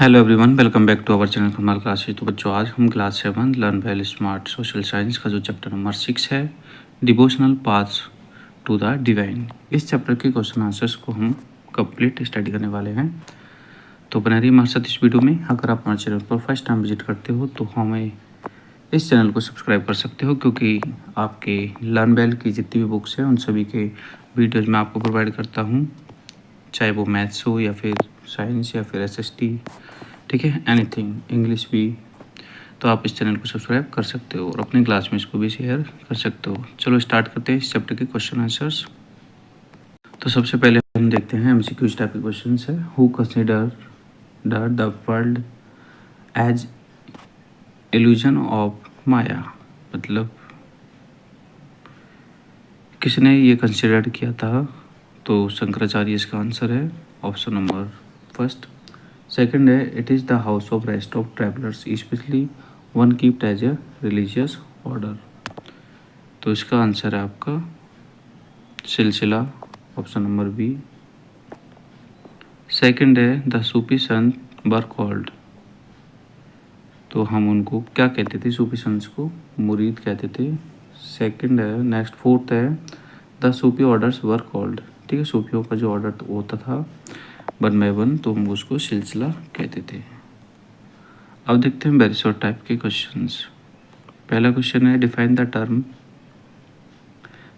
Hello everyone, welcome back to our channel Kamal classes. तो बच्चों, आज हम class 7 learn well smart social science का जो चैप्टर नंबर 6 है, devotional paths to the divine, इस चैप्टर के क्वेश्चन आंसर्स को हम कंप्लीट स्टडी करने वाले हैं। तो बने रहिए हमारे साथ इस वीडियो में। अगर आप हमारे चैनल पर फर्स्ट टाइम विजिट करते हो तो हमें इस चैनल को सब्सक्राइब कर सकते हो, क्योंकि आपके लर्न वेल की जितनी भी बुक्स हैं उन सभी के वीडियोज़ मैं आपको प्रोवाइड करता हूँ, चाहे वो मैथ्स हो या फिर साइंस या फिर SST, ठीक है, एनीथिंग, इंग्लिश भी। तो आप इस चैनल को सब्सक्राइब कर सकते हो और अपने क्लास में इसको भी शेयर कर सकते हो। चलो स्टार्ट करते हैं इस चैप्टर के क्वेश्चन आंसर्स। तो सबसे पहले हम देखते हैं MCQ टाइप के क्वेश्चन है। Who consider the world as illusion of maya, मतलब किसने ये कंसिडर किया था? तो शंकराचार्य इसका आंसर है, ऑप्शन नंबर फर्स्ट। सेकंड है, it is the house of rest of travellers especially one kept as a religious order. तो इसका आंसर है आपका सिलसिला, ऑप्शन नंबर बी। सेकंड है, the Sufi saint were called, तो हम उनको क्या कहते थे? सूफी संत को मुरीद कहते थे। सेकंड है, नेक्स्ट फोर्थ है, the Sufi orders were called, ठीक है, सूफियों का जो ऑर्डर होता था वन बाय वन, तो हम उसको सिलसिला कहते थे। अब देखते हैं वेरी शॉर्ट टाइप के क्वेश्चंस। पहला क्वेश्चन है, डिफाइन द टर्म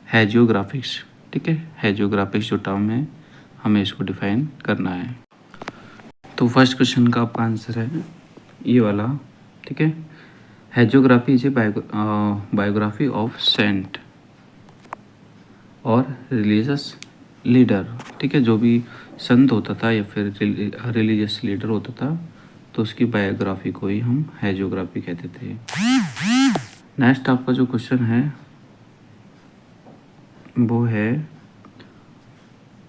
हैजियोग्राफिक्स, ठीक है, हैजियोग्राफिक्स जो टर्म है हमें इसको डिफाइन करना है। तो फर्स्ट क्वेश्चन का आपका आंसर है ये वाला, ठीक है। Hagiography is a biography of saint or religious leader, ठीक है, जो भी संत होता था या फिर रिलीजियस लीडर होता था तो उसकी बायोग्राफी को ही हम हैजियोग्राफी कहते थे। नेक्स्ट आपका जो क्वेश्चन है वो है,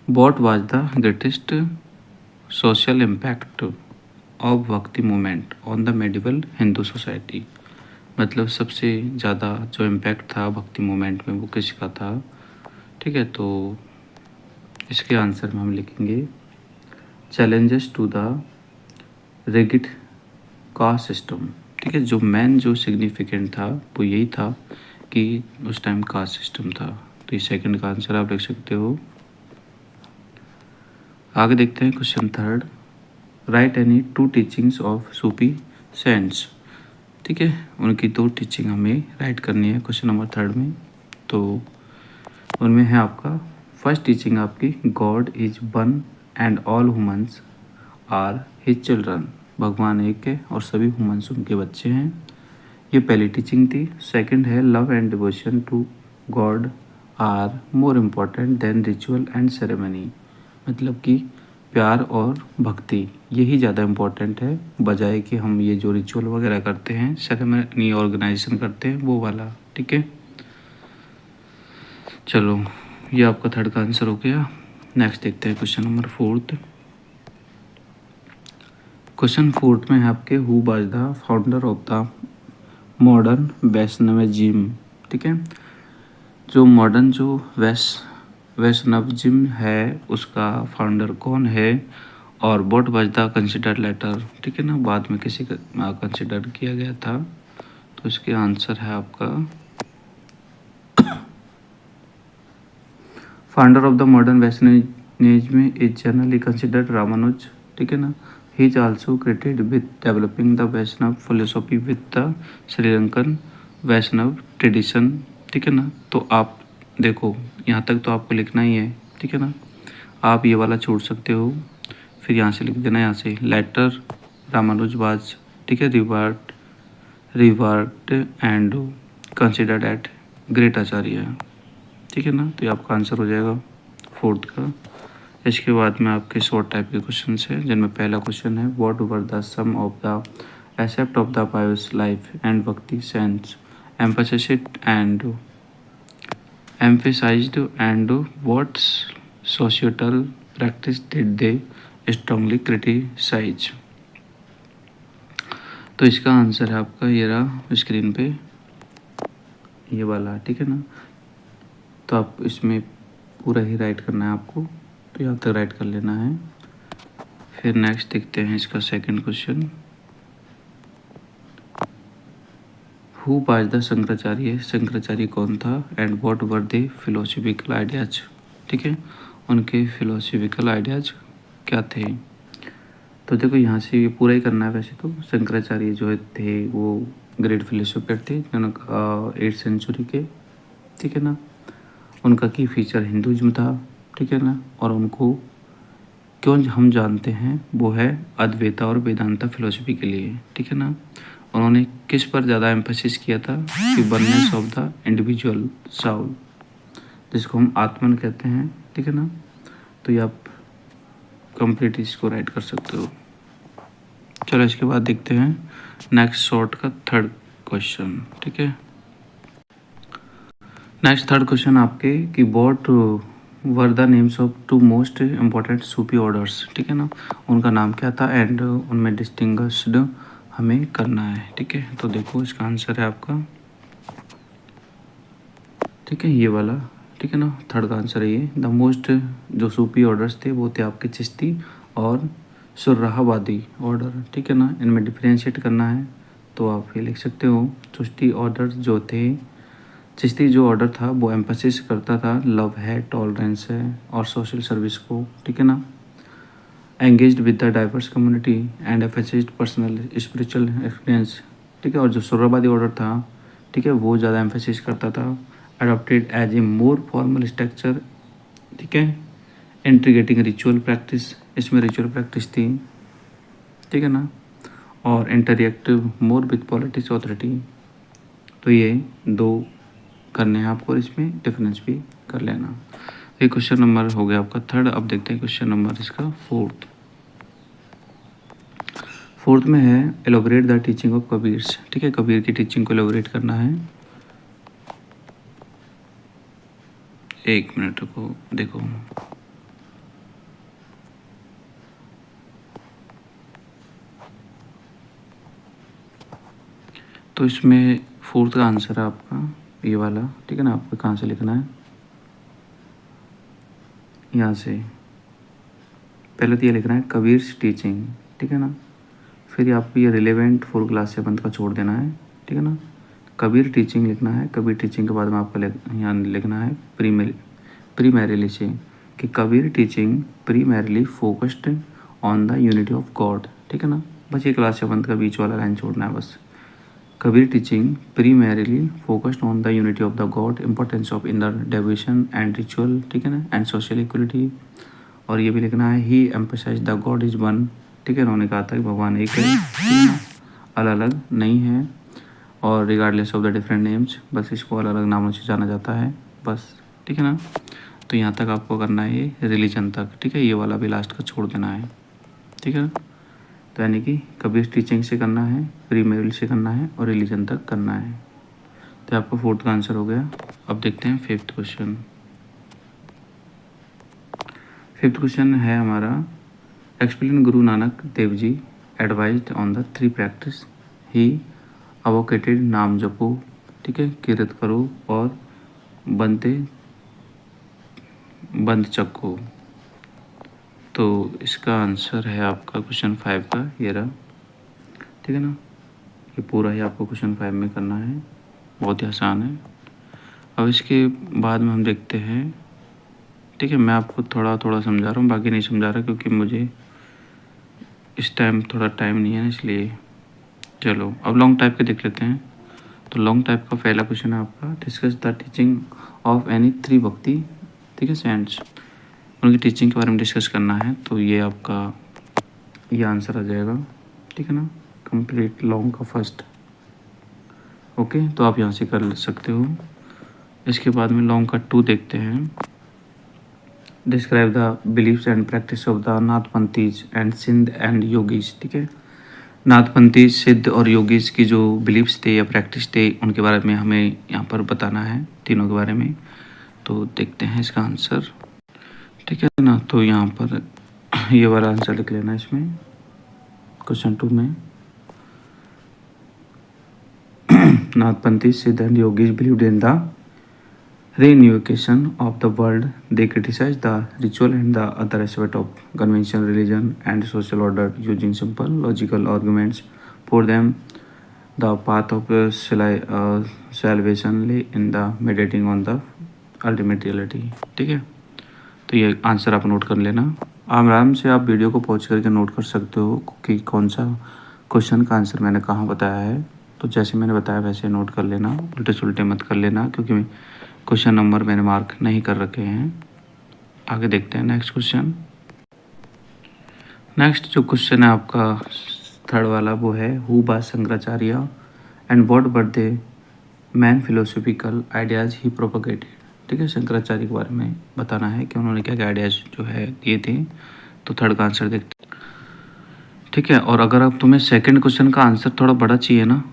what was the greatest social impact of Bhakti movement on the medieval Hindu society, मतलब सबसे ज़्यादा जो इम्पैक्ट था भक्ति मूवमेंट में वो किसका था? ठीक है, तो इसके आंसर में हम लिखेंगे challenges to the rigid caste system, ठीक है। जो मेन जो सिग्निफिकेंट था वो यही था कि उस टाइम कास्ट सिस्टम था। तो ये सेकंड का आंसर आप लिख सकते हो। आगे देखते हैं question third, right any two teachings of Sufi cents, ठीक है, उनकी दो टीचिंग हमें राइट करनी है क्वेश्चन नंबर थर्ड में। तो उनमें है आपका फर्स्ट टीचिंग आपकी, God is one and all humans are his children, भगवान एक है और सभी ह्यूमंस उनके बच्चे हैं, ये पहली टीचिंग थी। सेकंड है, love and devotion to God are more important than ritual and ceremony, मतलब कि प्यार और भक्ति यही ज़्यादा इम्पोर्टेंट है बजाय कि हम ये जो रिचुअल वगैरह करते हैं, सेरेमनी ऑर्गेनाइजेशन करते हैं वो वाला, ठीक है। चलो, ये आपका थर्ड का आंसर हो गया। नेक्स्ट देखते हैं question number fourth. Question fourth में है आपके, who was the founder of the modern Vaishnavism, ठीक है, जो मॉडर्न जो वैष्णविज्म है उसका फाउंडर कौन है, और what was the consider letter, ठीक है ना, बाद में किसी का कंसिडर किया गया था। तो इसके आंसर है आपका founder of the modern Vaishnavism is generally considered Ramanuja, ठीक है ना। He is also credited with developing the Vaishnava philosophy with the Sri Lankan Vaishnava tradition, ठीक है ना। तो आप देखो यहाँ तक तो आपको लिखना ही है, ठीक है ना, आप ये वाला छोड़ सकते हो, फिर यहाँ से लिख देना, यहाँ से लेटर रामानुजवाज, ठीक है, revered and considered at great acharya, ठीक है ना। तो ये आपका आंसर हो जाएगा फोर्थ का। इसके बाद में आपके शॉर्ट टाइप के क्वेश्चन हैं, जिनमें पहला क्वेश्चन है, what were the some of the aspect of the pious life and bhakti saints emphasised and what societal practice did they strongly criticise. तो इसका आंसर है आपका ये रहा स्क्रीन पे, ये वाला, ठीक है ना। तो आप इसमें पूरा ही राइट करना है आपको, तो यहाँ तक राइट कर लेना है। फिर नेक्स्ट देखते हैं इसका second question. Who was the Shankaracharya, Shankaracharya कौन था, and what were they philosophical ideas. ठीक है, उनके फिलोसफिकल आइडियाज क्या थे। तो देखो यहाँ से ये पूरा ही करना है। वैसे तो शंकराचार्य जो थे वो ग्रेट फिलोसोफर थे, जनक 8th सेंचुरी के। ठीक है ना। उनका की फीचर हिंदुइज्म था। ठीक है ना। और उनको क्यों हम जानते हैं वो है अद्वैता और वेदांता फिलोसफी के लिए। ठीक है ना। उन्होंने किस पर ज़्यादा एम्फेसिस किया था कि oneness of the individual Saul, जिसको हम आत्मन कहते हैं। ठीक है ना। तो ये आप कंप्लीट इसको राइट कर सकते हो। चलो इसके बाद देखते हैं नेक्स्ट शॉर्ट का थर्ड क्वेश्चन। ठीक है, नेक्स्ट थर्ड क्वेश्चन आपके कि what were the names of two most important Sufi orders. ठीक है ना, उनका नाम क्या था एंड उनमें डिस्टिंग्विश्ड हमें करना है। ठीक है, तो देखो इसका आंसर है आपका, ठीक है, ये वाला। ठीक है ना, थर्ड का आंसर है ये। द मोस्ट जो सूफी ऑर्डर्स थे वो थे आपके चिश्ती और सुर्राहवादी ऑर्डर। ठीक है ना, इनमें डिफ्रेंशिएट करना है तो आप ये लिख सकते हो। चिश्ती ऑर्डर जो थे, चिश्ती जो ऑर्डर था वो एम्फेसिस करता था लव है, टॉलरेंस है और सोशल सर्विस को। ठीक है ना, engaged with the diverse community and एम्फेसिस्ड personal spiritual experience. ठीक है, और जो सुर्राहवादी ऑर्डर था, ठीक है, वो ज़्यादा एम्फेसिस करता था adopted as a more formal structure. ठीक है, इंटीग्रेटिंग रिचुअल प्रैक्टिस, इसमें रिचुअल प्रैक्टिस थी। ठीक है ना, और interactive more with politics authority. तो ये दो करने हैं आपको, इसमें डिफरेंस भी कर लेना। ये क्वेश्चन नंबर हो गया आपका थर्ड। अब देखते हैं क्वेश्चन नंबर इसका फोर्थ। फोर्थ में है elaborate the teaching of Kabir's. ठीक है, कबीर की टीचिंग को एलोबरेट करना है। एक मिनट को देखो, तो इसमें फोर्थ का आंसर है आपका ये वाला। ठीक है ना, आपको कहाँ से लिखना है, यहाँ से पहले तो ये लिखना है कबीर्स टीचिंग। ठीक है ना, फिर आपको ये रिलेवेंट फॉर क्लास 7 का छोड़ देना है। ठीक है ना, कबीर टीचिंग लिखना है। कबीर टीचिंग के बाद में आपको यहाँ लिखना है प्रीमेरिली से कि Kabir teaching primarily focused on the unity of God. ठीक है ना, बस ये क्लास 7 का बीच वाला लाइन छोड़ना है बस। Kabir teaching primarily focused on the unity of the God, importance of inner devotion and ritual. ठीक है ना, एंड सोशल इक्वलिटी। और ये भी लिखना है he emphasise the God is one. ठीक है, उन्होंने कहा था कि भगवान एक है, अलग अलग नहीं है। और regardless of the different names, बस इसको अलग अलग नामों से जाना जाता है बस। ठीक है ना, तो यहाँ तक आपको करना है ये रिलीजन तक। ठीक है, ये वाला भी लास्ट का छोड़ देना है। ठीक है, तो यानी कि कबीर टीचिंग से करना है, प्रीमेरिल से करना है और रिलीजन तक करना है। तो आपका फोर्थ का आंसर हो गया। अब देखते हैं फिफ्थ क्वेश्चन। फिफ्थ क्वेश्चन है हमारा explain Guru Nanak Dev ji advised on the 3 practice ही अवोकेटेड नाम जपो। ठीक है, किरत करो और बनते बंद चक्को। तो इसका आंसर है आपका क्वेश्चन 5 का ये रहा। ठीक है ना, ये पूरा ही आपको क्वेश्चन 5 में करना है, बहुत ही आसान है। अब इसके बाद में हम देखते हैं। ठीक है, मैं आपको थोड़ा थोड़ा समझा रहा हूँ, बाकी नहीं समझा रहा क्योंकि मुझे इस टाइम थोड़ा टाइम नहीं है, इसलिए। चलो अब लॉन्ग टाइप के देख लेते हैं। तो लॉन्ग टाइप का पहला क्वेश्चन है आपका discuss the teaching of any 3 भक्ति। ठीक है, सेंट्स, उनकी टीचिंग के बारे में डिस्कस करना है। तो ये आपका ये आंसर आ जाएगा। ठीक है ना, कंप्लीट लॉन्ग का फर्स्ट। ओके, तो आप यहाँ से कर सकते हो। इसके बाद में लॉन्ग का 2 देखते हैं। Describe the beliefs and practice of the Nathpanthis and सिंध एंड योगीज। ठीक है, नाथपंथी, सिद्ध और योगीज की जो बिलीव्स थे या प्रैक्टिस थे उनके बारे में हमें यहाँ पर बताना है, तीनों के बारे में। तो देखते हैं इसका आंसर। ठीक है ना, तो यहाँ पर ये वाला आंसर लिख लेना इसमें क्वेश्चन 2 में। नाथपंथी, सिद्ध and yogis believed in the reunification of the world. They criticize the ritual and the other aspect of conventional religion and social order using simple logical arguments. For them, the path of salvation lay in the meditating on the ultimate reality. ठीक है, तो ये answer आप note कर लेना। आराम से आप वीडियो को पॉज करके नोट कर सकते हो कि कौन सा क्वेश्चन का आंसर मैंने कहाँ बताया है। तो जैसे मैंने बताया वैसे नोट कर लेना, उल्टे सुलटे मत कर लेना, क्योंकि क्वेश्चन नंबर मैंने मार्क नहीं कर रखे हैं। आगे देखते हैं नेक्स्ट क्वेश्चन। नेक्स्ट जो क्वेश्चन है आपका थर्ड वाला वो है who by Shankaracharya and what were they main philosophical ideas he propagated. ठीक है, शंकराचार्य के बारे में बताना है कि उन्होंने क्या क्या आइडियाज़ जो है दिए थे। तो थर्ड का आंसर देखते हैं। ठीक है, और अगर अब तुम्हें सेकंड क्वेश्चन का आंसर थोड़ा बड़ा चाहिए ना,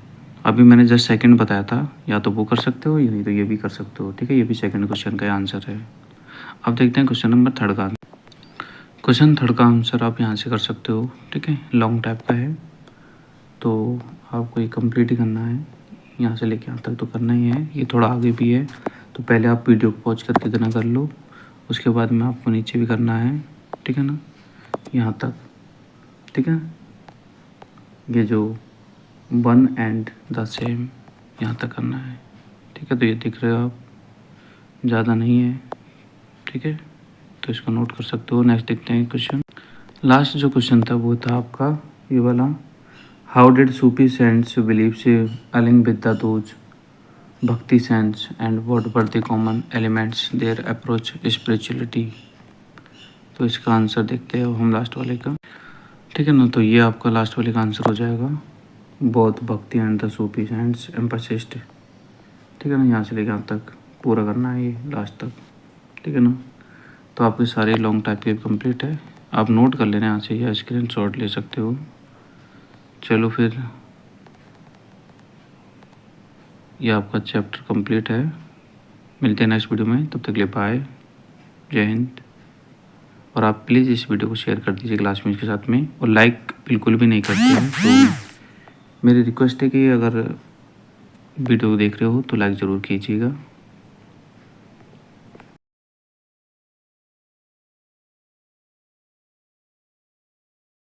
अभी मैंने जस्ट सेकंड बताया था, या तो वो कर सकते हो या नहीं तो ये भी कर सकते हो। ठीक है, ये भी सेकंड क्वेश्चन का आंसर है। अब देखते हैं क्वेश्चन नंबर थर्ड का। क्वेश्चन थर्ड का आंसर आप यहाँ से कर सकते हो। ठीक है, लॉन्ग टाइप का है तो आपको ये कंप्लीट ही करना है, यहाँ से लेके यहाँ तक तो करना ही है। ये थोड़ा आगे भी है तो पहले आप वीडियो को पॉज करके इतना कर लो, उसके बाद में आपको नीचे भी करना है। ठीक है ना, यहाँ तक। ठीक है, ये जो वन एंड द सेम यहाँ तक करना है। ठीक है, तो ये दिख रहे हो आप, ज़्यादा नहीं है। ठीक है, तो इसको नोट कर सकते हो। नेक्स्ट देखते हैं क्वेश्चन। लास्ट जो क्वेश्चन था वो था आपका ये वाला, how did Sufi saints beliefs अलिंग with the those bhakti saints and what were the common elements their approach spirituality. तो इसका आंसर देखते हैं हम लास्ट वाले का। ठीक है ना, तो ये आपका लास्ट वाले का आंसर हो जाएगा, बौद्ध भक्ति एंड द सूफी सेंट्स एम्फसिस्ट। ठीक है ना, यहाँ से लेकर यहाँ तक पूरा करना है ये लास्ट तक। ठीक है ना, तो आपके सारे लॉन्ग टाइप के कंप्लीट है। आप नोट कर लेना यहाँ से या स्क्रीन शॉट ले सकते हो। चलो फिर ये आपका चैप्टर कंप्लीट है। मिलते हैं नेक्स्ट वीडियो में, तब तक के लिए बाय, जय हिंद। और आप प्लीज़ इस वीडियो को शेयर कर दीजिए क्लासमेट के साथ में, और लाइक बिल्कुल भी नहीं करते हैं तो मेरी रिक्वेस्ट है कि अगर वीडियो देख रहे हो तो लाइक ज़रूर कीजिएगा।